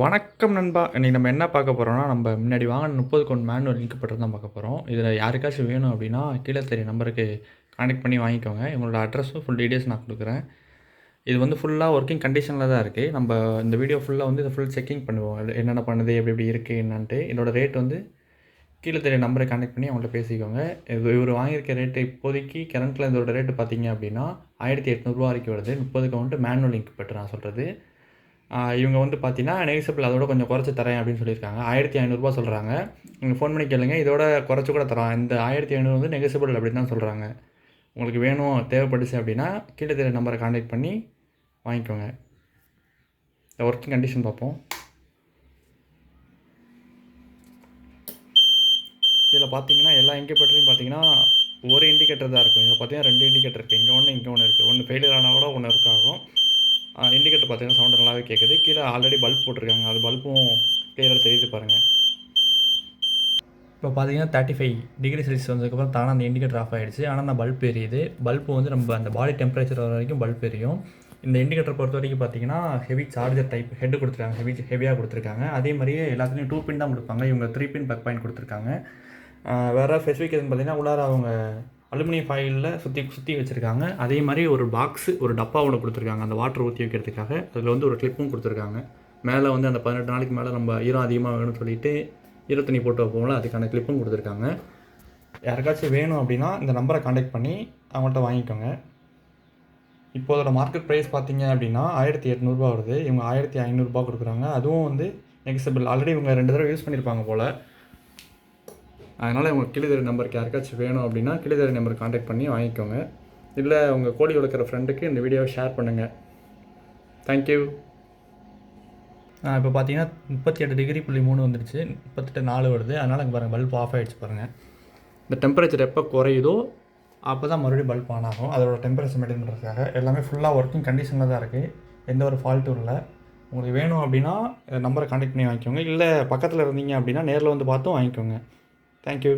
வணக்கம் நண்பா. இன்றைக்கி நம்ம என்ன பார்க்க போகிறோம்னா, நம்ம முன்னாடி வாங்கின 30 கவுண்ட் மேனுவல் லிங்க் தான் பார்க்க போகிறோம். இதில் யாருக்காச்சும் வேணும் அப்படின்னா கீழே தெரிய நம்பருக்கு கான்டெக்ட் பண்ணி வாங்கிக்கோங்க. இவங்களோட அட்ரஸும் ஃபுல் டீட்டெயில்ஸ் நான் கொடுக்குறேன். இது வந்து ஃபுல்லாக ஒர்க்கிங் கண்டிஷனில் தான் இருக்குது. நம்ம இந்த வீடியோ ஃபுல்லாக வந்து இதை ஃபுல் செக்கிங் பண்ணுவோம். அது என்னென்ன பண்ணுது, எப்படி எப்படி இருக்குது என்னன்ட்டு. இதோட ரேட் வந்து கீழே தெரிய நம்பரை கான்டெக்ட் பண்ணி அவங்கள்ட்ட பேசிக்கோங்க. இவர் வாங்கியிருக்க ரேட்டு இப்போதைக்கு கரண்ட்டில் இதோட ரேட்டு பார்த்தீங்க அப்படின்னா 1800 வரைக்கும் வருது. 30 கவுண்ட்டு மேனுவல் லிங்க் பெற்று நான் சொல்கிறது. இவங்க வந்து பார்த்தீங்கன்னா நெகிசபிள் அதோட கொஞ்சம் குறைச்சி தரேன் அப்படின்னு சொல்லியிருக்காங்க. 1500 சொல்கிறாங்க. நீங்கள் ஃபோன் பண்ணி கேளுங்க, இதோட குறைச்சி கூட தரோம். இந்த 1500 வந்து நெகிசபிள் அப்படின்னு தான் சொல்கிறாங்க. உங்களுக்கு வேணும் தேவைப்பட்டுச்சு அப்படின்னா கீழே தெரிய நம்பரை கான்டெக்ட் பண்ணி வாங்கிக்கோங்க. இந்த ஒர்க்கிங் கண்டிஷன் பார்ப்போம். இதில் பார்த்தீங்கன்னா எல்லா இண்டிகேட்டரையும் பார்த்தீங்கன்னா ஒரு இண்டிகேட்டர் தான் இருக்கும். இதில் பார்த்தீங்கன்னா 2 இண்டிகேட்டர் இருக்குது. இங்கே ஒன்று இங்கே ஒன்று இருக்குது. ஒன்று ஃபெயிலியர் ஆனால் கூட ஒன்று ஒர்க் ஆகும். இண்டிகேட்டர் பார்த்தீங்கன்னா சவுண்டு நல்லாவே கேட்குது. கீழே ஆல்ரெடி பல்ப் போட்டிருக்காங்க. அது பல்பும் கிளியராக தெரியுது பாருங்கள். இப்போ பார்த்தீங்கன்னா 35 டிகிரி செல்சியஸ் வந்ததுக்கப்புறம் தானே அந்த இண்டிகேட்டர் ஆஃப் ஆகிடுச்சு. ஆனால் அந்த பல்ப் எரியுது. பல்ப் வந்து நம்ம அந்த பாடி டெம்பரேச்சர் வர வரைக்கும் பல்ப் எரியும். இந்த இண்டிகேட்டர் பொறுத்த வரைக்கும் பார்த்தீங்கன்னா ஹெவி சார்ஜர் டைப் ஹெட்டு கொடுத்துருக்காங்க. ஹெவியாக கொடுத்துருக்காங்க. அதே மாதிரியே எல்லாத்துலேயும் 2 பின் தான் கொடுப்பாங்க. இவங்க 3 பின் பக் பாயிண்ட் கொடுத்துருக்காங்க. வேறு ஸ்பெசிஃபிகேஷன் பார்த்தீங்கன்னா உள்ளார அவங்க அலுமினியம் ஃபாயிலில் சுற்றி வச்சுருக்காங்க. அதே மாதிரி ஒரு பாக்ஸு ஒரு டப்பா ஒன்று கொடுத்துருக்காங்க அந்த வாட்டர் ஊற்றி வைக்கிறதுக்காக. அதில் வந்து ஒரு கிளிப்பும் கொடுத்துருக்காங்க. மேலே வந்து அந்த 18 நாளைக்கு மேலே நம்ம ஈரம் அதிகமாக வேணும்னு சொல்லிட்டு ஈரத்தண்ணி போட்டு வைப்போம்ல, அதுக்கான கிளிப்பும் கொடுத்துருக்காங்க. யாருக்காச்சும் வேணும் அப்படின்னா இந்த நம்பரை கான்டாக்ட் பண்ணி அவங்கள்ட்ட வாங்கிக்கோங்க. இப்போதோட மார்க்கெட் ப்ரைஸ் பார்த்தீங்க அப்படின்னா 1800 வருது. இவங்க 1500 கொடுக்குறாங்க. அதுவும் வந்து நெகிசபிள். ஆல்ரெடி இவங்க 2 தடவை யூஸ் பண்ணியிருப்பாங்க போல். அதனால் இவங்க கீழே நம்பருக்கு யாருக்காச்சும் வேணும் அப்படின்னா கீழே நம்பருக்கு கான்டாக்ட் பண்ணி வாங்கிக்கோங்க. இல்லை உங்கள் கோழி வளர்க்குற ஃப்ரெண்டுக்கு இந்த வீடியோவை ஷேர் பண்ணுங்கள். தேங்க்யூ. இப்போ பார்த்தீங்கன்னா 38.3 வந்துடுச்சு. 38.4 வருது. அதனால் இங்கே பாருங்கள் பல்ப் ஆஃப் ஆகிடுச்சு பாருங்கள். இந்த டெம்பரேச்சர் எப்போ குறையுதோ அப்போ தான் மறுபடியும் பல்ப் ஆன் ஆகும். அதோட டெம்பரேச்சர் மெயின்டைன் பண்ணுறதுக்காக எல்லாமே ஃபுல்லாக ஒர்க்கிங் கண்டிஷனில் தான் இருக்குது. எந்த ஒரு ஃபால்ட்டும் இல்லை. உங்களுக்கு வேணும் அப்படின்னா நம்பரை கான்டாக்ட் பண்ணி வாங்கிக்கோங்க. இல்லை பக்கத்தில் இருந்தீங்க அப்படின்னா நேரில் வந்து பார்த்தும் வாங்கிக்கோங்க. தேங்க்யூ.